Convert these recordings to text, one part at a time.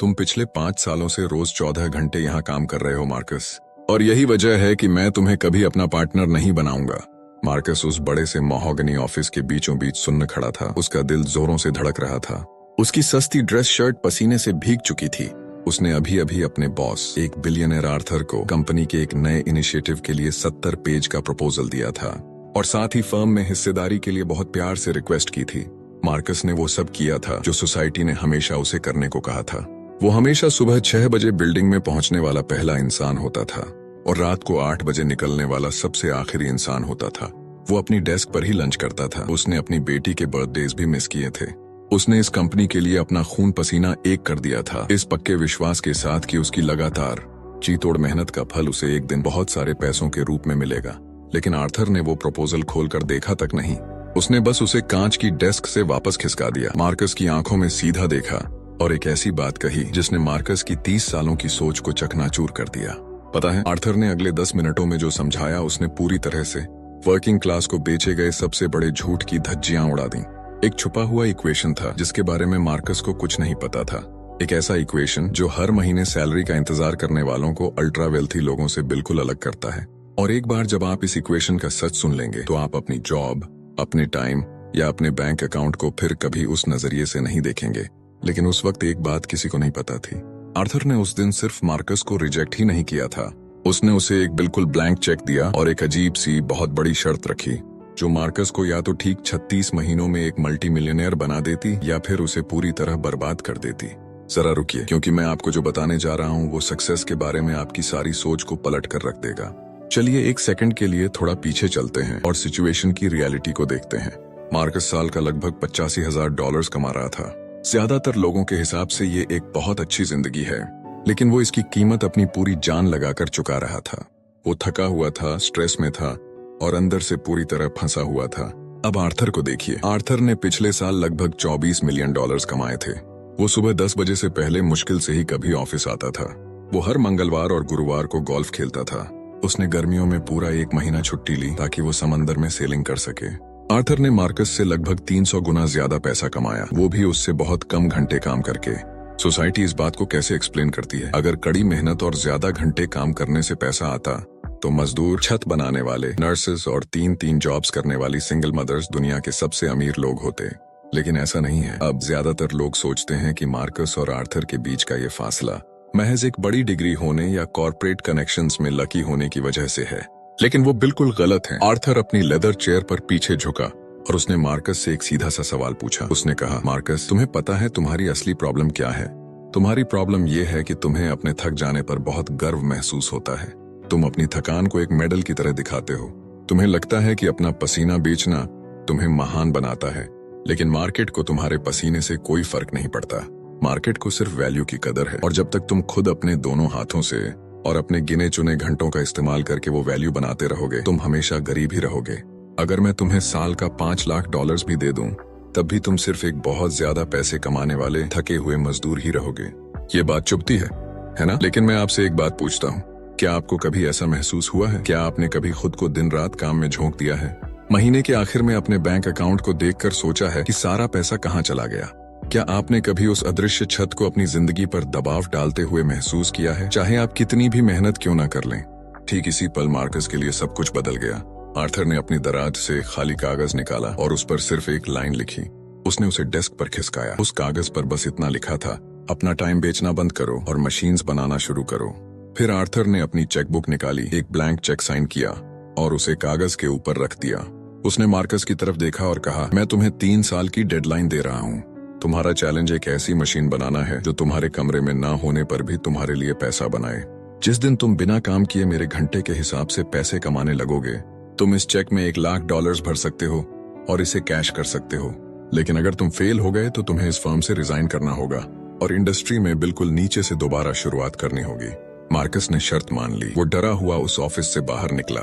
तुम पिछले 5 सालों से रोज 14 घंटे यहाँ काम कर रहे हो मार्कस, और यही वजह है कि मैं तुम्हें कभी अपना पार्टनर नहीं बनाऊंगा। मार्कस उस बड़े से महोगनी ऑफिस के बीचों बीच सुन्न खड़ा था। उसका दिल जोरों से धड़क रहा था। उसकी सस्ती ड्रेस शर्ट पसीने से भीग चुकी थी। उसने अभी अभी अपने बॉस, एक बिलियनर आर्थर को कंपनी के एक नए इनिशिएटिव के लिए 70 पेज का प्रपोजल दिया था, और साथ ही फर्म में हिस्सेदारी के लिए बहुत प्यार से रिक्वेस्ट की थी। मार्कस ने वो सब किया था जो सोसाइटी ने हमेशा उसे करने को कहा था। वो हमेशा सुबह 6 बजे बिल्डिंग में पहुंचने वाला पहला इंसान होता था, और रात को 8 बजे निकलने वाला सबसे आखिरी इंसान होता था। वो अपनी डेस्क पर ही लंच करता था। उसने अपनी बेटी के बर्थडेज भी मिस किए थे। उसने इस कंपनी के लिए अपना खून पसीना एक कर दिया था, इस पक्के विश्वास के साथ कि उसकी लगातार जी-तोड़ मेहनत का फल उसे एक दिन बहुत सारे पैसों के रूप में मिलेगा। लेकिन आर्थर ने वो प्रपोजल खोलकर देखा तक नहीं। उसने बस उसे कांच की डेस्क से वापस खिसका दिया, मार्कस की आंखों में सीधा देखा और एक ऐसी बात कही जिसने मार्कस की 30 सालों की सोच को चकनाचूर कर दिया। पता है, आर्थर ने अगले 10 मिनटों में जो समझाया, उसने पूरी तरह से वर्किंग क्लास को बेचे गए सबसे बड़े झूठ की धज्जियां उड़ा दी। एक छुपा हुआ इक्वेशन था जिसके बारे में मार्कस को कुछ नहीं पता था। एक ऐसा इक्वेशन जो हर महीने सैलरी का इंतजार करने वालों को अल्ट्रा वेल्थी लोगों से बिल्कुल अलग करता है। और एक बार जब आप इस इक्वेशन का सच सुन लेंगे तो आप अपनी जॉब, अपने टाइम या अपने बैंक अकाउंट को फिर कभी उस नजरिए से नहीं देखेंगे। लेकिन उस वक्त एक बात किसी को नहीं पता थी। आर्थर ने उस दिन सिर्फ मार्कस को रिजेक्ट ही नहीं किया था, उसने उसे एक बिल्कुल ब्लैंक चेक दिया और एक अजीब सी बहुत बड़ी शर्त रखी जो मार्कस को या तो ठीक 36 महीनों में एक मल्टी मिलियनेयर बना देती या फिर उसे पूरी तरह बर्बाद कर देती। जरा रुकिए, क्योंकि मैं आपको जो बताने जा रहा हूँ वो सक्सेस के बारे में आपकी सारी सोच को पलट कर रख देगा। चलिए एक सेकंड के लिए थोड़ा पीछे चलते हैं और सिचुएशन की रियलिटी को देखते हैं। मार्कस साल का लगभग $85,000 कमा रहा था। ज्यादातर लोगों के हिसाब से ये एक बहुत अच्छी जिंदगी है, लेकिन वो इसकी कीमत अपनी पूरी जान लगाकर चुका रहा था। वो थका हुआ था, स्ट्रेस में था और अंदर से पूरी तरह फंसा हुआ था। अब आर्थर को देखिए। आर्थर ने पिछले साल लगभग $24 मिलियन कमाए थे। वो सुबह 10 बजे से पहले मुश्किल से ही कभी ऑफिस आता था। वो हर मंगलवार और गुरुवार को गोल्फ खेलता था। उसने गर्मियों में पूरा 1 महीना छुट्टी ली ताकि वो समंदर में सेलिंग कर सके। आर्थर ने मार्कस से लगभग 300 गुना ज्यादा पैसा कमाया, वो भी उससे बहुत कम घंटे काम करके। सोसाइटी इस बात को कैसे एक्सप्लेन करती है? अगर कड़ी मेहनत और ज्यादा घंटे काम करने से पैसा आता तो मजदूर, छत बनाने वाले, नर्सेस और 3-3 जॉब्स करने वाली सिंगल मदर्स दुनिया के सबसे अमीर लोग होते। लेकिन ऐसा नहीं है। अब ज्यादातर लोग सोचते हैं कि मार्कस और आर्थर के बीच का ये फासला महज एक बड़ी डिग्री होने या कॉर्पोरेट कनेक्शंस में लकी होने की वजह से है, लेकिन वो बिल्कुल गलत है। आर्थर अपनी लेदर चेयर पर पीछे झुका और उसने मार्कस से एक सीधा सा सवाल पूछा। उसने कहा, मार्कस, तुम्हें पता है तुम्हारी असली प्रॉब्लम क्या है? तुम्हारी प्रॉब्लम ये है कि तुम्हें अपने थक जाने पर बहुत गर्व महसूस होता है। तुम अपनी थकान को एक मेडल की तरह दिखाते हो। तुम्हें लगता है कि अपना पसीना बेचना तुम्हें महान बनाता है, लेकिन मार्केट को तुम्हारे पसीने से कोई फर्क नहीं पड़ता। मार्केट को सिर्फ वैल्यू की कदर है, और जब तक तुम खुद अपने दोनों हाथों से और अपने गिने चुने घंटों का इस्तेमाल करके वो वैल्यू बनाते रहोगे, तुम हमेशा गरीब ही रहोगे। अगर मैं तुम्हें साल का $5 लाख भी दे दूं, तब भी तुम सिर्फ एक बहुत ज्यादा पैसे कमाने वाले थके हुए मजदूर ही रहोगे। ये बात चुभती है ना? लेकिन मैं आपसे एक बात पूछता हूँ, क्या आपको कभी ऐसा महसूस हुआ है? क्या आपने कभी खुद को दिन रात काम में झोंक दिया है? महीने के आखिर में अपने बैंक अकाउंट को देखकर सोचा है कि सारा पैसा कहाँ चला गया? क्या आपने कभी उस अदृश्य छत को अपनी जिंदगी पर दबाव डालते हुए महसूस किया है, चाहे आप कितनी भी मेहनत क्यों ना कर लें? ठीक इसी पल मार्कस के लिए सब कुछ बदल गया। आर्थर ने अपनी दराज से खाली कागज निकाला और उस पर सिर्फ एक लाइन लिखी। उसने उसे डेस्क पर खिसकाया। उस कागज पर बस इतना लिखा था, अपना टाइम बेचना बंद करो और मशीन्स बनाना शुरू करो। फिर आर्थर ने अपनी चेकबुक निकाली, एक ब्लैंक चेक साइन किया और उसे कागज के ऊपर रख दिया। उसने मार्कस की तरफ देखा और कहा, मैं तुम्हें 3 साल की डेडलाइन दे रहा हूँ। तुम्हारा चैलेंज एक ऐसी मशीन बनाना है जो तुम्हारे कमरे में ना होने पर भी तुम्हारे लिए पैसा बनाए। जिस दिन तुम बिना काम किए मेरे घंटे के हिसाब से पैसे कमाने लगोगे, तुम इस चेक में $1 लाख भर सकते हो और इसे कैश कर सकते हो। लेकिन अगर तुम फेल हो गए तो तुम्हें इस फर्म से रिजाइन करना होगा और इंडस्ट्री में बिल्कुल नीचे से दोबारा शुरुआत करनी होगी। मार्कस ने शर्त मान ली। वो डरा हुआ उस ऑफिस से बाहर निकला,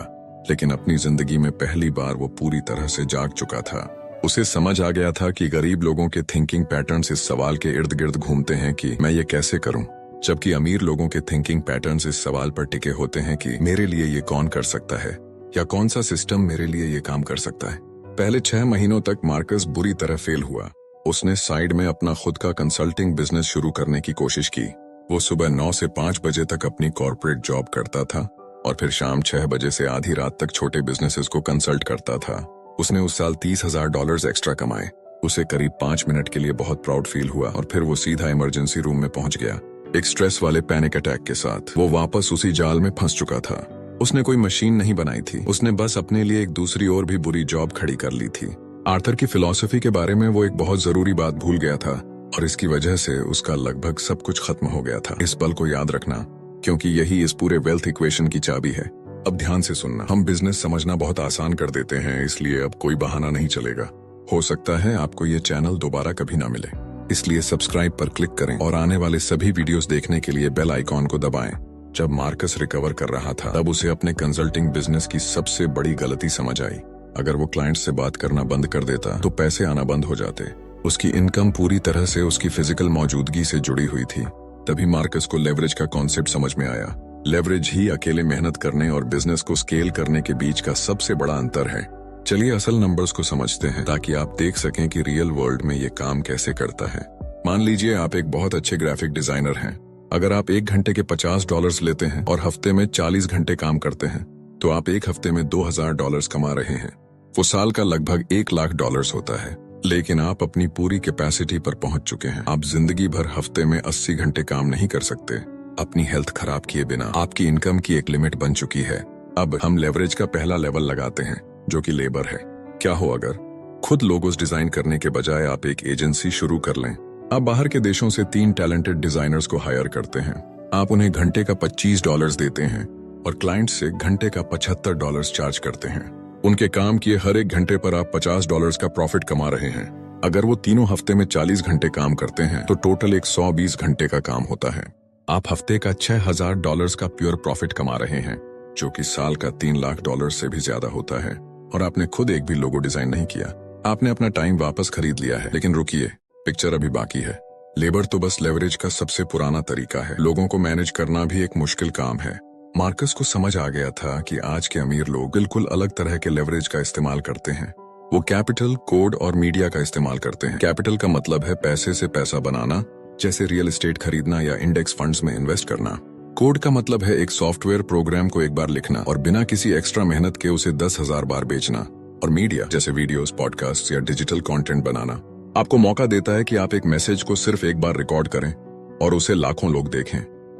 लेकिन अपनी जिंदगी में पहली बार वो पूरी तरह से जाग चुका था। उसे समझ आ गया था कि गरीब लोगों के थिंकिंग पैटर्न्स इस सवाल के इर्द गिर्द घूमते हैं कि मैं ये कैसे करूं, जबकि अमीर लोगों के थिंकिंग पैटर्न्स इस सवाल पर टिके होते हैं कि मेरे लिए ये कौन कर सकता है या कौन सा सिस्टम मेरे लिए ये काम कर सकता है। पहले 6 महीनों तक मार्कस बुरी तरह फेल हुआ। उसने साइड में अपना खुद का कंसल्टिंग बिजनेस शुरू करने की कोशिश की। वो सुबह 9 से 5 बजे तक अपनी कॉर्पोरेट जॉब करता था और फिर शाम 6 बजे से आधी रात तक छोटे बिजनेसेस को कंसल्ट करता था। उसने उस साल $30,000 एक्स्ट्रा कमाए। उसे करीब 5 मिनट के लिए बहुत प्राउड फील हुआ और फिर वो सीधा इमरजेंसी रूम में पहुंच गया। एक स्ट्रेस वाले पैनिक अटैक के साथ वो वापस उसी जाल में फंस चुका था। उसने कोई मशीन नहीं बनाई थी, उसने बस अपने लिए एक दूसरी और भी बुरी जॉब खड़ी कर ली थी। आर्थर की फिलॉसफी के बारे में वो एक बहुत जरूरी बात भूल गया था और इसकी वजह से उसका लगभग सब कुछ खत्म हो गया था। इस पल को याद रखना, क्योंकि यही इस पूरे वेल्थ इक्वेशन की चाबी है। अब ध्यान से सुनना। हम बिजनेस समझना बहुत आसान कर देते हैं, इसलिए अब कोई बहाना नहीं चलेगा। हो सकता है आपको ये चैनल दोबारा कभी ना मिले, इसलिए सब्सक्राइब पर क्लिक करें और आने वाले सभी वीडियोस देखने के लिए बेल आइकॉन को दबाएं। जब मार्कस रिकवर कर रहा था तब उसे अपने कंसल्टिंग बिजनेस की सबसे बड़ी गलती समझ आई। अगर वो क्लाइंट से बात करना बंद कर देता तो पैसे आना बंद हो जाते। उसकी इनकम पूरी तरह से उसकी फिजिकल मौजूदगी से जुड़ी हुई थी। तभी मार्कस को लेवरेज का कॉन्सेप्ट समझ में आया। लेवरेज ही अकेले मेहनत करने और बिजनेस को स्केल करने के बीच का सबसे बड़ा अंतर है। चलिए असल नंबर्स को समझते हैं ताकि आप देख सकें कि रियल वर्ल्ड में ये काम कैसे करता है। मान लीजिए आप एक बहुत अच्छे ग्राफिक डिजाइनर हैं। अगर आप 1 घंटे के $50 लेते हैं और हफ्ते में 40 घंटे काम करते हैं तो आप एक हफ्ते में $2,000 कमा रहे हैं। वो साल का लगभग $1,00,000 होता है। लेकिन आप अपनी पूरी कैपेसिटी पर पहुंच चुके हैं। आप जिंदगी भर हफ्ते में 80 घंटे काम नहीं कर सकते। अपनी हेल्थ खराब किए बिना आपकी इनकम की एक लिमिट बन चुकी है। अब हम लेवरेज का पहला लेवल लगाते हैं, जो कि लेबर है। क्या हो अगर खुद लोगोस डिजाइन करने के बजाय आप एक एजेंसी शुरू कर लें। आप बाहर के देशों से 3 टैलेंटेड डिजाइनर्स को हायर करते हैं। आप उन्हें घंटे का $25 देते हैं और क्लाइंट से घंटे का $75 चार्ज करते हैं। उनके काम किए हर एक घंटे पर आप $50 का प्रॉफिट कमा रहे हैं। अगर वो तीनों हफ्ते में 40 घंटे काम करते हैं तो टोटल 120 घंटे का काम होता है। आप हफ्ते का $6,000 का प्योर प्रॉफिट कमा रहे हैं, जो कि साल का $3,00,000 से भी ज्यादा होता है। और आपने खुद एक भी लोगो डिजाइन नहीं किया। आपने अपना टाइम वापस खरीद लिया है। लेकिन रुकिए, पिक्चर अभी बाकी है। लेबर तो बस लेवरेज का सबसे पुराना तरीका है। लोगों को मैनेज करना भी एक मुश्किल काम है। मार्कस को समझ आ गया था कि आज के अमीर लोग बिल्कुल अलग तरह के लेवरेज का इस्तेमाल करते हैं। वो कैपिटल, कोड और मीडिया का इस्तेमाल करते हैं। कैपिटल का मतलब है पैसे से पैसा बनाना, जैसे रियल एस्टेट खरीदना या इंडेक्स फंड्स में इन्वेस्ट करना। कोड का मतलब है एक सॉफ्टवेयर प्रोग्राम को एक बार लिखना और बिना किसी एक्स्ट्रा मेहनत के उसे 10,000 बार बेचना। और मीडिया जैसे वीडियोस, पॉडकास्ट या डिजिटल कंटेंट बनाना आपको मौका देता है कि आप एक मैसेज को सिर्फ एक बार रिकॉर्ड करें और उसे लाखों लोग देखें,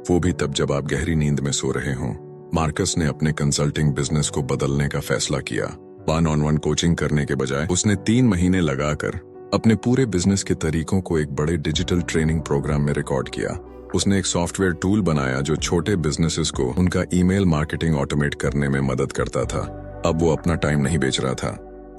वो भी तब जब आप गहरी नींद में सो रहे हों। मार्कस ने अपने कंसल्टिंग बिजनेस को बदलने का फैसला किया। 1-on-1 कोचिंग करने के बजाय उसने 3 महीने लगाकर अपने पूरे बिजनेस के तरीकों को एक बड़े डिजिटल ट्रेनिंग प्रोग्राम में रिकॉर्ड किया। उसने एक सॉफ्टवेयर टूल बनाया जो छोटे बिजनेसेस को उनका ईमेल मार्केटिंग ऑटोमेट करने में मदद करता था। अब वो अपना टाइम नहीं बेच रहा था,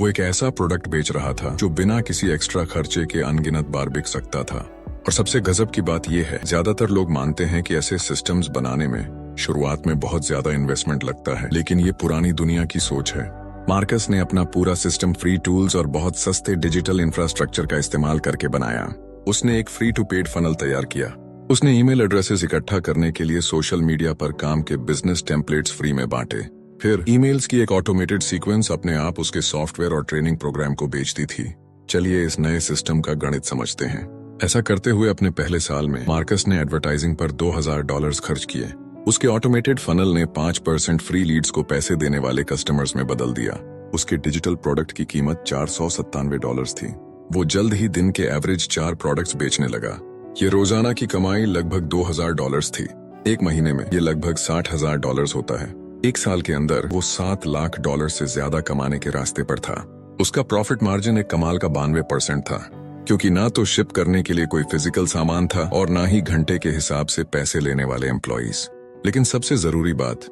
वो एक ऐसा प्रोडक्ट बेच रहा था जो बिना किसी एक्स्ट्रा खर्चे के अनगिनत बार बिक सकता था। और सबसे गजब की बात यह है, ज्यादातर लोग मानते हैं कि ऐसे सिस्टम्स बनाने में शुरुआत में बहुत ज्यादा इन्वेस्टमेंट लगता है, लेकिन ये पुरानी दुनिया की सोच है। मार्कस ने अपना पूरा सिस्टम फ्री टूल्स और बहुत सस्ते डिजिटल इंफ्रास्ट्रक्चर का इस्तेमाल करके बनाया। उसने एक फ्री टू पेड फनल तैयार किया। उसने ईमेल एड्रेसेस इकट्ठा करने के लिए सोशल मीडिया पर काम के बिजनेस टेम्पलेट्स फ्री में बांटे। फिर ईमेल्स की एक ऑटोमेटेड सीक्वेंस अपने आप उसके सॉफ्टवेयर और ट्रेनिंग प्रोग्राम को बेचती थी। चलिए इस नए सिस्टम का गणित समझते हैं। ऐसा करते हुए अपने पहले साल में मार्कस ने एडवर्टाइजिंग पर $2,000 खर्च किए। उसके ऑटोमेटेड फनल ने 5% फ्री लीड्स को पैसे देने वाले कस्टमर्स में बदल दिया। उसके डिजिटल प्रोडक्ट की कीमत $497 थी। वो जल्द ही दिन के एवरेज 4 प्रोडक्ट्स बेचने लगा। ये रोजाना की कमाई लगभग $2,000 थी। एक महीने में ये लगभग $60,000 होता है। एक साल के अंदर वो $7,00,000 से ज्यादा कमाने के रास्ते पर था। उसका प्रॉफिट मार्जिन एक कमाल का 92% था, क्योंकि ना तो शिप करने के लिए कोई फिजिकल सामान था और ना ही घंटे के हिसाब से पैसे लेने वाले एम्प्लॉइज। लेकिन सबसे जरूरी बात,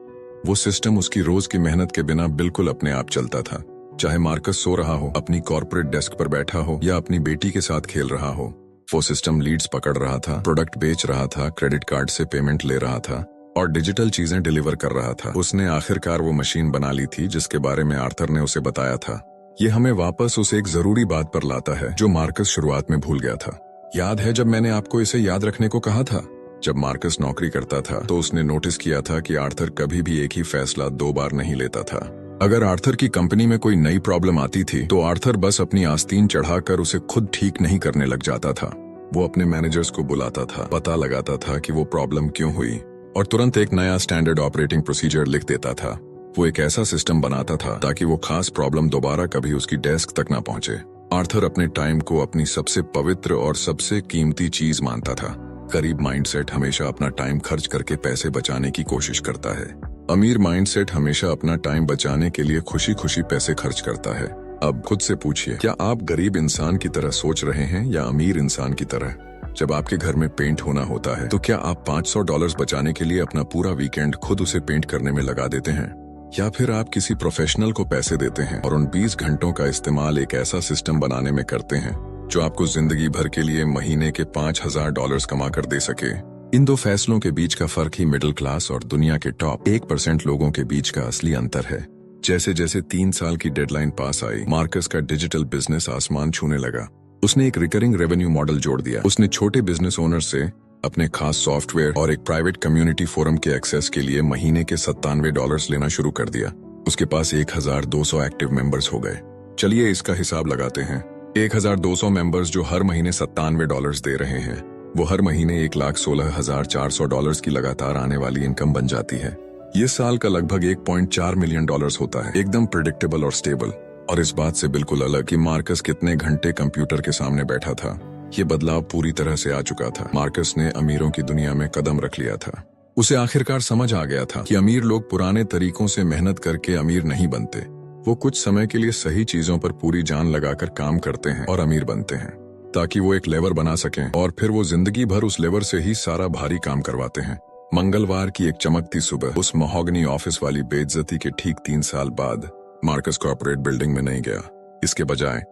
वो सिस्टम उसकी रोज की मेहनत के बिना बिल्कुल अपने आप चलता था। चाहे मार्कस सो रहा हो, अपनी कॉर्पोरेट डेस्क पर बैठा हो या अपनी बेटी के साथ खेल रहा हो, वो सिस्टम लीड्स पकड़ रहा था, प्रोडक्ट बेच रहा था, क्रेडिट कार्ड से पेमेंट ले रहा था और डिजिटल चीजें डिलीवर कर रहा था। उसने आखिरकार वो मशीन बना ली थी जिसके बारे में आर्थर ने उसे बताया था। ये हमें वापस उस एक जरूरी बात पर लाता है जो मार्कस शुरुआत में भूल गया था। याद है जब मैंने आपको इसे याद रखने को कहा था? जब मार्कस नौकरी करता था तो उसने नोटिस किया था कि आर्थर कभी भी एक ही फैसला 2 बार नहीं लेता था। अगर आर्थर की कंपनी में कोई नई प्रॉब्लम आती थी तो आर्थर बस अपनी आस्तीन चढ़ाकर उसे खुद ठीक नहीं करने लग जाता था। वो अपने मैनेजर्स को बुलाता था, पता लगाता था कि वो प्रॉब्लम क्यों हुई और तुरंत एक नया स्टैंडर्ड ऑपरेटिंग प्रोसीजर लिख देता था। वो एक ऐसा सिस्टम बनाता था ताकि वो खास प्रॉब्लम दोबारा कभी उसकी डेस्क तक ना पहुंचे। आर्थर अपने टाइम को अपनी सबसे पवित्र और सबसे कीमती चीज मानता था। गरीब माइंडसेट हमेशा अपना टाइम खर्च करके पैसे बचाने की कोशिश करता है। अमीर माइंडसेट हमेशा अपना टाइम बचाने के लिए खुशी खुशी पैसे खर्च करता है। अब खुद से पूछिए, क्या आप गरीब इंसान की तरह सोच रहे हैं या अमीर इंसान की तरह? जब आपके घर में पेंट होना होता है तो क्या आप $500 बचाने के लिए अपना पूरा वीकेंड खुद उसे पेंट करने में लगा देते हैं, या फिर आप किसी प्रोफेशनल को पैसे देते हैं और उन 20 घंटों का इस्तेमाल एक ऐसा सिस्टम बनाने में करते हैं जो आपको जिंदगी भर के लिए महीने के $5000 कमा कर दे सके? इन दो फैसलों के बीच का फर्क ही मिडिल क्लास और दुनिया के टॉप 1% लोगों के बीच का असली अंतर है। जैसे जैसे 3 साल की डेडलाइन पास आई, मार्कस का डिजिटल बिजनेस आसमान छूने लगा। उसने एक रिकरिंग रेवेन्यू मॉडल जोड़ दिया। उसने छोटे बिजनेस ओनर से अपने खास सॉफ्टवेयर और एक प्राइवेट कम्युनिटी फोरम के एक्सेस के लिए महीने के $97 लेना शुरू कर दिया। उसके पास 1200 एक्टिव मेंबर्स हो गए। चलिए इसका हिसाब लगाते हैं। 1200 मेंबर्स जो हर महीने $97 दे रहे हैं, वो हर महीने $1,16,400 की लगातार आने वाली इनकम बन जाती है। ये साल का लगभग $1.4 मिलियन होता है। एकदम प्रिडिक्टेबल और स्टेबल। और इस बात से बिल्कुल अलग कि मार्कस कितने घंटे कंप्यूटर के सामने बैठा था। ये बदलाव पूरी तरह से आ चुका था। मार्कस ने अमीरों की दुनिया में कदम रख लिया था। उसे आखिरकार समझ आ गया था कि अमीर लोग पुराने तरीकों से मेहनत करके अमीर नहीं बनते। वो कुछ समय के लिए सही चीजों पर पूरी जान लगाकर काम करते हैं और अमीर बनते हैं, ताकि वो एक लेवर बना सकें और फिर वो जिंदगी भर उस लेवर से ही सारा भारी काम करवाते हैं। मंगलवार की एक चमकती सुबह उस महोगनी ऑफिस वाली बेइज्जती के ठीक 3 साल बाद मार्कस कॉर्पोरेट बिल्डिंग में नहीं गया। इसके बजाय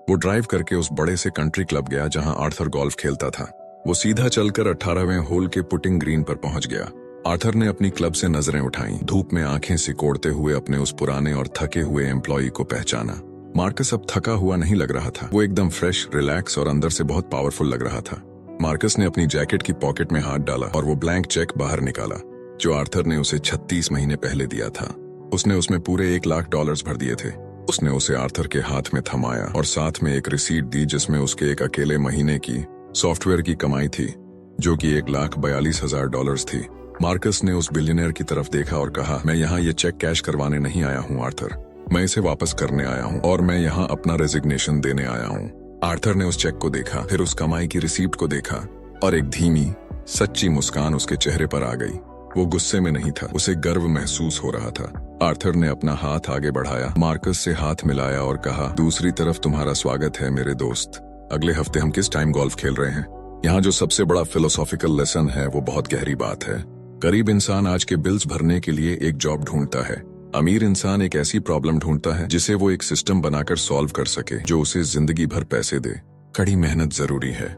वो ड्राइव करके उस बड़े से कंट्री क्लब गया जहां आर्थर गोल्फ खेलता था। वो सीधा चलकर 18वें होल के पुटिंग ग्रीन पर पहुंच गया। आर्थर ने अपनी क्लब से नजरें उठाईं, धूप में आंखें सिकोड़ते हुए अपने उस पुराने और थके हुए एम्प्लॉई को पहचाना। मार्कस अब थका हुआ नहीं लग रहा था। वो एकदम फ्रेश, रिलैक्स और अंदर से बहुत पावरफुल लग रहा था। मार्कस ने अपनी जैकेट की पॉकेट में हाथ डाला और वो ब्लैंक चेक बाहर निकाला जो आर्थर ने उसे 36 महीने पहले दिया था। उसने उसमें पूरे $1,00,000 भर दिए थे। उसने उसे आर्थर के हाथ में थमाया और साथ में एक रिसीट दी जिसमें उसके एक अकेले महीने की सॉफ्टवेयर की कमाई थी, जो कि $1,42,000 थी। मार्कस ने उस बिलियनर की तरफ देखा और कहा, मैं यहाँ ये चेक कैश करवाने नहीं आया हूँ आर्थर, मैं इसे वापस करने आया हूँ और मैं यहाँ अपना रेजिग्नेशन देने आया हूँ। आर्थर ने उस चेक को देखा, फिर उस कमाई की रिसीप्ट को देखा और एक धीमी सच्ची मुस्कान उसके चेहरे पर आ गई। वो गुस्से में नहीं था, उसे गर्व महसूस हो रहा था। आर्थर ने अपना हाथ आगे बढ़ाया, मार्कस से हाथ मिलाया और कहा, दूसरी तरफ तुम्हारा स्वागत है मेरे दोस्त। अगले हफ्ते हम किस टाइम गोल्फ खेल रहे हैं? यहाँ जो सबसे बड़ा फिलोसॉफिकल लेसन है वो बहुत गहरी बात है। गरीब इंसान आज के बिल्स भरने के लिए एक जॉब ढूंढता है। अमीर इंसान एक ऐसी प्रॉब्लम ढूंढता है जिसे वो एक सिस्टम बनाकर सॉल्व कर सके, जो उसे जिंदगी भर पैसे दे। कड़ी मेहनत जरूरी है,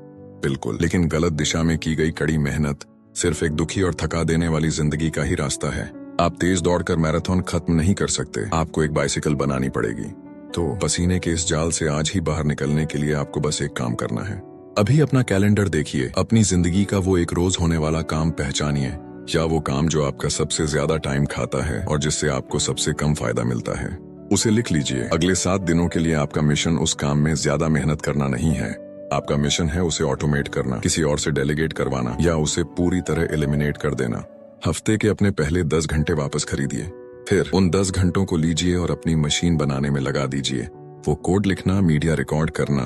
बिल्कुल, लेकिन गलत दिशा में की गई कड़ी मेहनत सिर्फ एक दुखी और थका देने वाली जिंदगी का ही रास्ता है। आप तेज दौड़कर मैराथन खत्म नहीं कर सकते, आपको एक बाइसिकल बनानी पड़ेगी। तो पसीने के इस जाल से आज ही बाहर निकलने के लिए आपको बस एक काम करना है। अभी अपना कैलेंडर देखिए, अपनी जिंदगी का वो एक रोज होने वाला काम पहचानिए, या वो काम जो आपका सबसे ज्यादा टाइम खाता है और जिससे आपको सबसे कम फायदा मिलता है, उसे लिख लीजिए। अगले 7 दिनों के लिए आपका मिशन उस काम में ज्यादा मेहनत करना नहीं है। आपका मिशन है उसे ऑटोमेट करना, किसी और से डेलीगेट करवाना या उसे पूरी तरह एलिमिनेट कर देना। हफ्ते के अपने पहले 10 घंटे वापस खरीदिए, फिर उन 10 घंटों को लीजिए और अपनी मशीन बनाने में लगा दीजिए। वो कोड लिखना, मीडिया रिकॉर्ड करना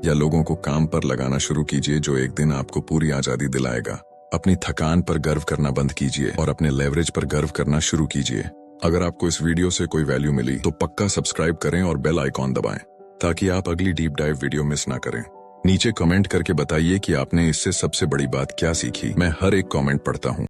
या लोगों को काम पर लगाना शुरू कीजिए जो एक दिन आपको पूरी आजादी दिलाएगा। अपनी थकान पर गर्व करना बंद कीजिए और अपने लेवरेज पर गर्व करना शुरू कीजिए। अगर आपको इस वीडियो से कोई वैल्यू मिली तो पक्का सब्सक्राइब करें और बेल आइकॉन दबाएं ताकि आप अगली डीप डाइव वीडियो मिस ना करें। नीचे कमेंट करके बताइए कि आपने इससे सबसे बड़ी बात क्या सीखी। मैं हर एक कमेंट पढ़ता हूँ।